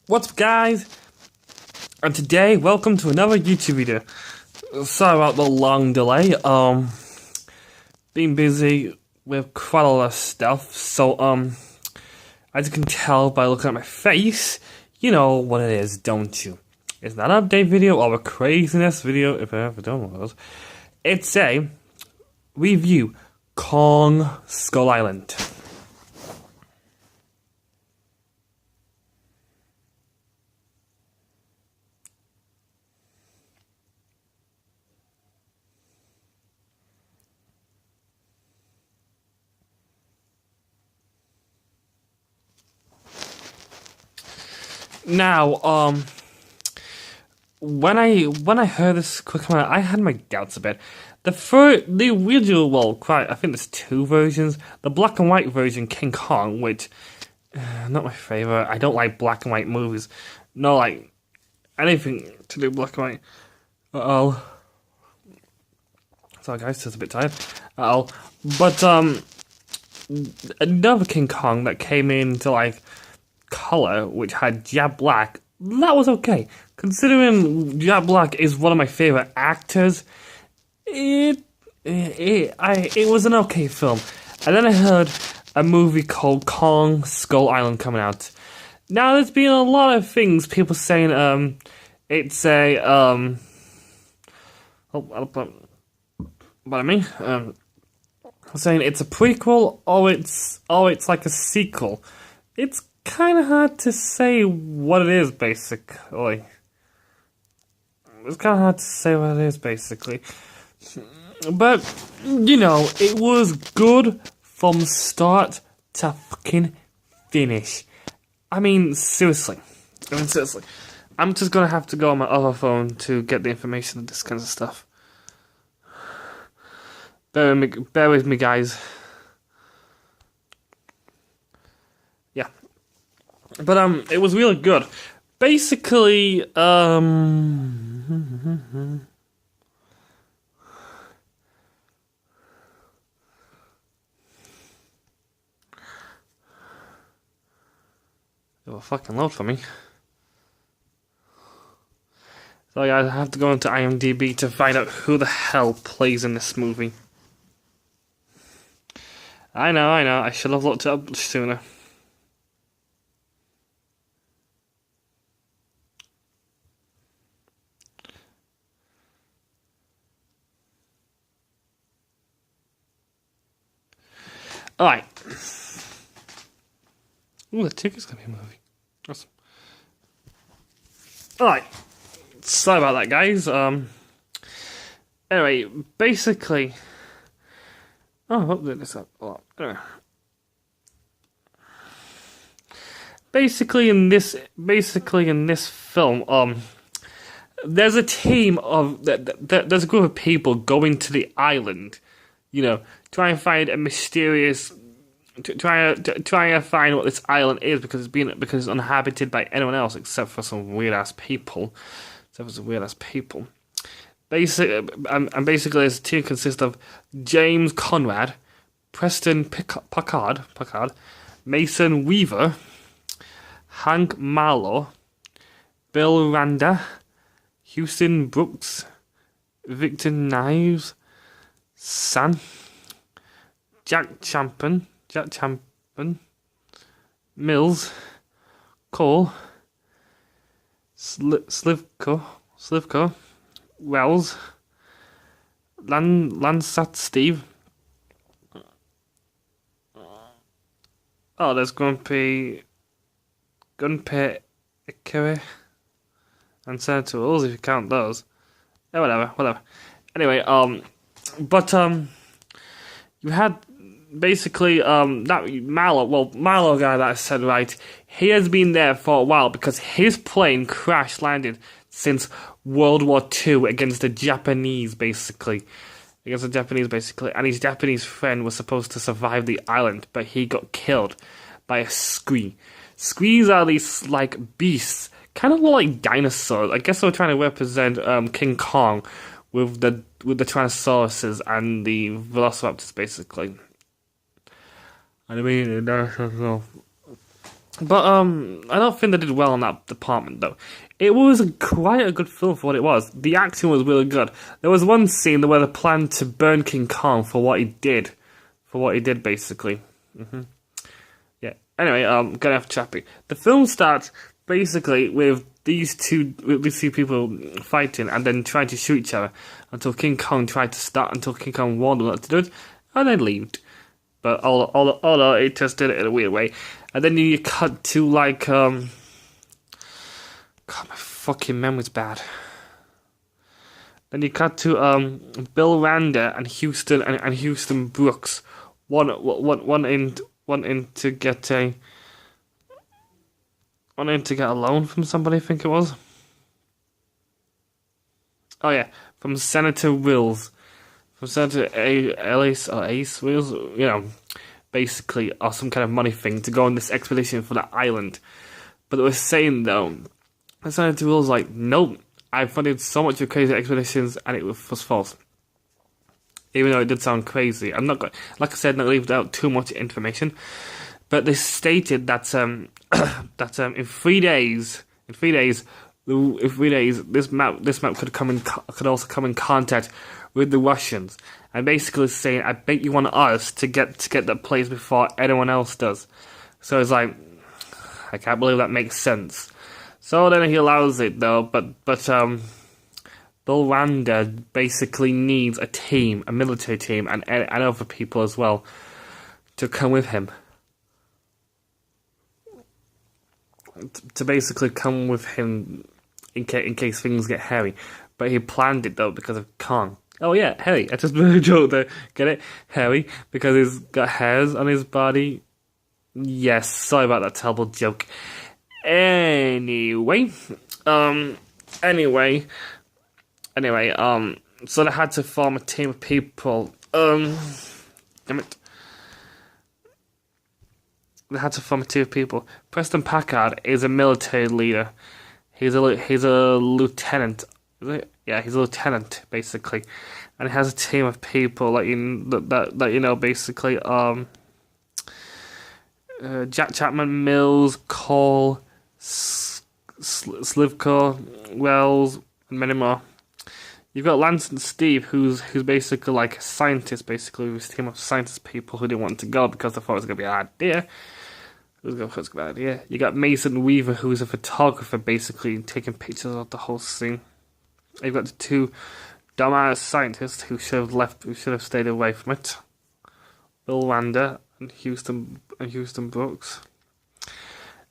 What's up, guys? And today, welcome to another YouTube video. Sorry about the long delay. Been busy with quite a lot of stuff. So, as you can tell by looking at my face, you know what it is, don't you? It's not an update video or a craziness video, if I ever done one of those. It's a review Kong Skull Island. Now, when I heard this quick comment, I had my doubts a bit. The original, I think there's two versions. The black and white version, King Kong, which not my favorite. I don't like black and white movies. No, like anything to do black and white. Sorry guys, just a bit tired. But another King Kong that came into like color, which had Jack Black, that was okay. Considering Jack Black is one of my favorite actors, it was an okay film. And then I heard a movie called Kong Skull Island coming out. Now there's been a lot of things, people saying it's a saying it's a prequel or it's like a sequel. It's kind of hard to say what it is, basically. It's kind of hard to say what it is, basically. But, you know, it was good from start to fucking finish. I mean, seriously. I'm just gonna have to go on my other phone to get the information of this kind of stuff. Bear with me, guys. But it was really good. Basically, oh fucking load for me. So yeah, I have to go into IMDb to find out who the hell plays in this movie. I know. I should have looked it up sooner. Alright. Ooh, the ticket's gonna be a movie. Awesome. Alright. Sorry about that, guys. Anyway, basically. Oh, I hope this up a lot. Anyway. Basically in this film, there's a team of there's a group of people going to the island, you know, try and find a mysterious, try and find what this island is because it's uninhabited by anyone else except for some weird ass people. Basically, this team consists of James Conrad, Preston Packard, Mason Weaver, Hank Marlowe, Bill Randa, Houston Brooks, Victor Knives, San, Jack Champion, Mills, Cole, Slivko, Wells, Landsat Steve. Oh, there's Gunpei Ikere and Senator Tools if you count those. Yeah, whatever. Anyway, you had basically that Marlowe guy that I said, right, he has been there for a while because his plane crash landed since World War II against the Japanese, basically. And his Japanese friend was supposed to survive the island, but he got killed by a Squee. Squees are these, like, beasts, kind of like dinosaurs. I guess they were trying to represent King Kong with the Tyrannosauruses and the Velociraptors, basically. I mean, But I don't think they did well in that department though. It was quite a good film for what it was. The acting was really good. There was one scene where they planned to burn King Kong for what he did, basically. Yeah. Anyway, getting off topic. The film starts basically with these two people fighting and then trying to shoot each other until King Kong warned them not to do it, and they left. But although it just did it in a weird way. And then you cut to like God, my fucking memory's bad. Then you cut to Bill Randa and Houston Brooks, one in to get a loan from somebody, I think it was. Oh yeah, from Senator Wills. From Senator Ace Wills, basically, or some kind of money thing to go on this expedition for that island. But they were saying, though, Senator Wills was like, nope, I've funded so much of crazy expeditions, and it was false. Even though it did sound crazy. I'm not going, like I said, not leave out too much information. But they stated that in 3 days, this map could also come in contact with the Russians, and basically saying, I bet you want us to get that place before anyone else does. So it's like, I can't believe that makes sense. So then he allows it though, but Bill Randa basically needs a team, a military team, and other people as well to come with him. To basically come with him in case things get hairy. But he planned it though because of Kong. Oh yeah, hairy. I just made a joke there. Get it? Hairy. Because he's got hairs on his body. Yes, sorry about that terrible joke. Anyway, so they had to form a team of people. Damn it. They had to form a team of people. Preston Packard is a military leader. He's a lieutenant. Is it? Yeah, he's a lieutenant basically, and he has a team of people basically. Jack Chapman, Mills, Cole, Slivko, Wells, and many more. You've got Lance and Steve, who's basically like a scientist, basically, with a team of scientist people who didn't want to go because they thought it was going to be an idea. You got Mason Weaver, who's a photographer, basically, taking pictures of the whole scene. You've got the two dumbass scientists who should have stayed away from it. Bill Randa and Houston Brooks.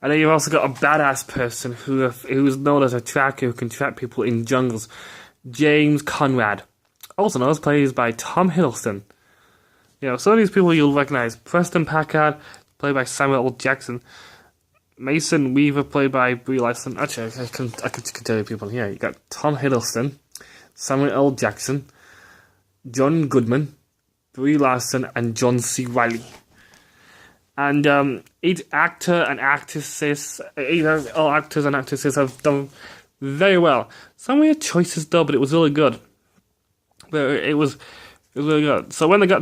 And then you've also got a badass person who's known as a tracker who can track people in jungles. James Conrad, also known as plays by Tom Hiddleston. Some of these people you'll recognize. Preston Packard, played by Samuel L. Jackson. Mason Weaver, played by Brie Larson. Actually, I can tell you people here. You got Tom Hiddleston, Samuel L. Jackson, John Goodman, Brie Larson, and John C. Reilly. And each actor and actresses, all actors and actresses have done very well. Some weird choices though, but it was really good. But it was really good. So when they got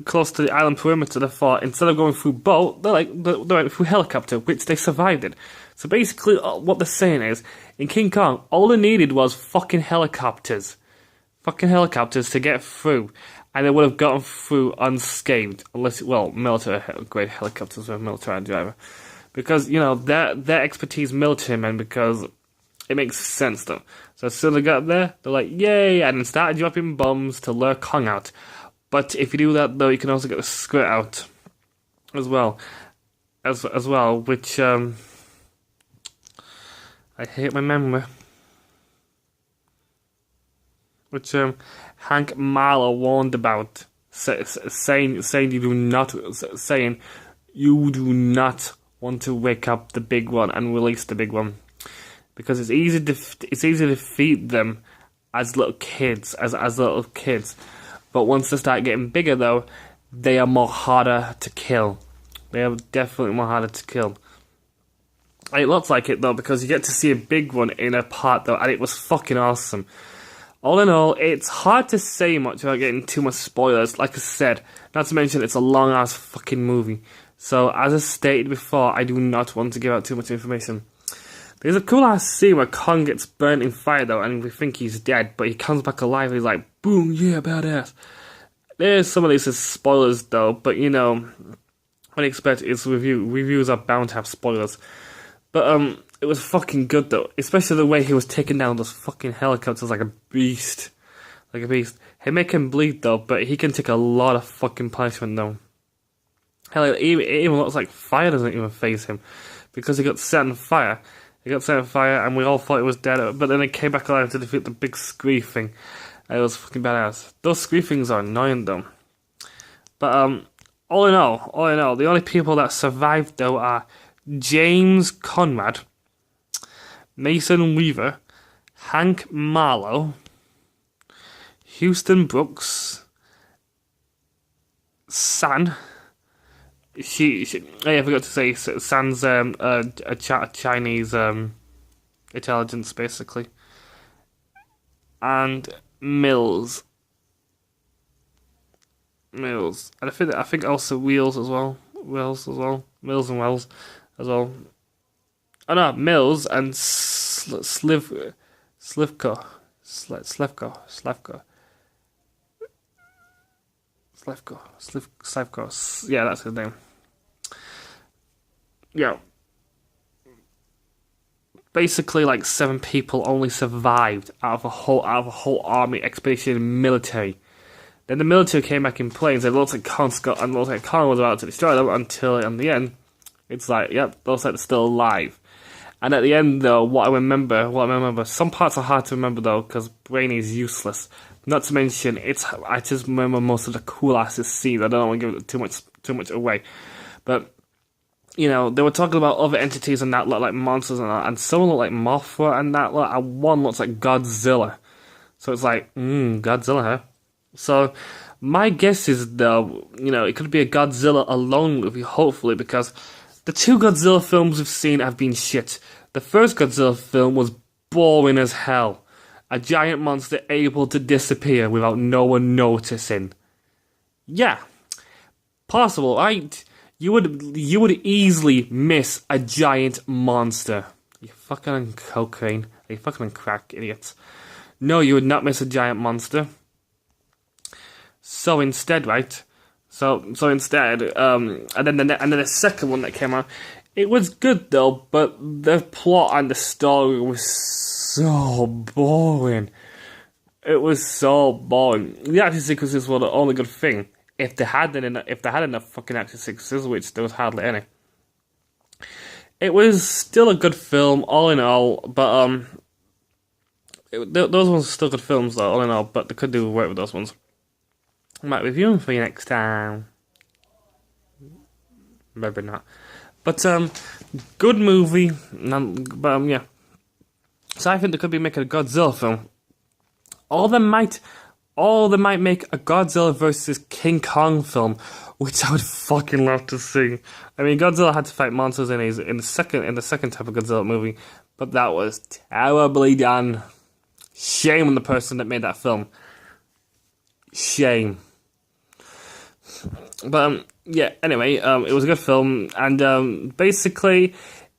close to the island perimeter, they thought instead of going through boat, they went through helicopter, which they survived it. So basically, what they're saying is, in King Kong, all they needed was fucking helicopters to get through, and they would have gotten through unscathed, unless military grade helicopters with a military driver, because their expertise, military men, because it makes sense though. So as soon as they got there, they're like, yay, and then started dropping bombs to lure Kong out. But if you do that though, you can also get the squirt out as well, which I hate my memory. Which Hank Marlowe warned about, saying you do not want to wake up the big one and release the big one, because it's easy to defeat them as little kids, but once they start getting bigger though, they are more harder to kill. They are definitely more harder to kill. It looks like it though, because you get to see a big one in a part though, and it was fucking awesome. All in all, it's hard to say much without getting too much spoilers, like I said. Not to mention, it's a long-ass fucking movie. So, as I stated before, I do not want to give out too much information. There's a cool ass scene where Kong gets burnt in fire though, and we think he's dead, but he comes back alive. He's like, boom, yeah, badass. There's some of these as spoilers though, but you know, what I expect is reviews are bound to have spoilers. But it was fucking good though, especially the way he was taking down those fucking helicopters like a beast. Like a beast. He make him bleed though, but he can take a lot of fucking punishment though. Hell, it even looks like fire doesn't even faze him, because he got set on fire. He got set on fire, and we all thought he was dead, but then he came back alive to defeat the big scree thing. It was fucking badass. Those scree things are annoying though. But all in all, the only people that survived though are James Conrad, Mason Weaver, Hank Marlowe, Houston Brooks, San. I forgot to say, San's a Chinese intelligence, basically. And Mills. And I think also Mills and Wells as well. Oh no, Mills and Slivko. Yeah, that's his name. Yeah. Basically, like 7 people only survived out of a whole army expedition military. Then the military came back in planes. It looks like Khan was about to destroy them until in the end, it's like, yep, those are still alive. And at the end, though, what I remember, some parts are hard to remember though, because brain is useless. Not to mention, I just remember most of the cool asses scenes. I don't want to give it too much away, but you know, they were talking about other entities and that look like monsters and that, and some look like Mothra and that look, and one looks like Godzilla. So it's like, Godzilla, huh? So my guess is though, you know, it could be a Godzilla alone movie, hopefully, because the 2 Godzilla films we've seen have been shit. The first Godzilla film was boring as hell. A giant monster able to disappear without no one noticing. Yeah, possible, right? You would easily miss a giant monster. You fucking on cocaine. You fucking on crack, idiots. No, you would not miss a giant monster. So instead, right? So instead, and then the second one that came out, it was good though, but the plot and the story was so boring. It was so boring. The action sequences were the only good thing. If they had enough fucking action sequences, which there was hardly any. It was still a good film, all in all, but those ones are still good films though, all in all, but they could do work with those ones. I might review them for you next time. Maybe not. But good movie. But yeah. So I think they could be making a Godzilla film. Or they might make a Godzilla versus King Kong film, which I would fucking love to see. I mean, Godzilla had to fight monsters in the second type of Godzilla movie, but that was terribly done. Shame on the person that made that film. Shame. But yeah. Anyway, it was a good film, and basically,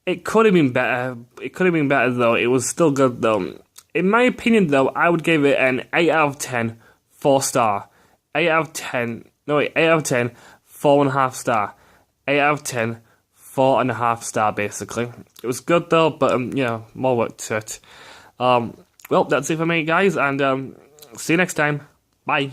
it could have been better. It could have been better though. It was still good though. In my opinion, though, I would give it an 8 out of 10, 4-star. 8 out of 10, 4.5 star. 8 out of 10, 4.5 star, basically. It was good, though, but, yeah, more work to it. Well, that's it for me, guys, and see you next time. Bye.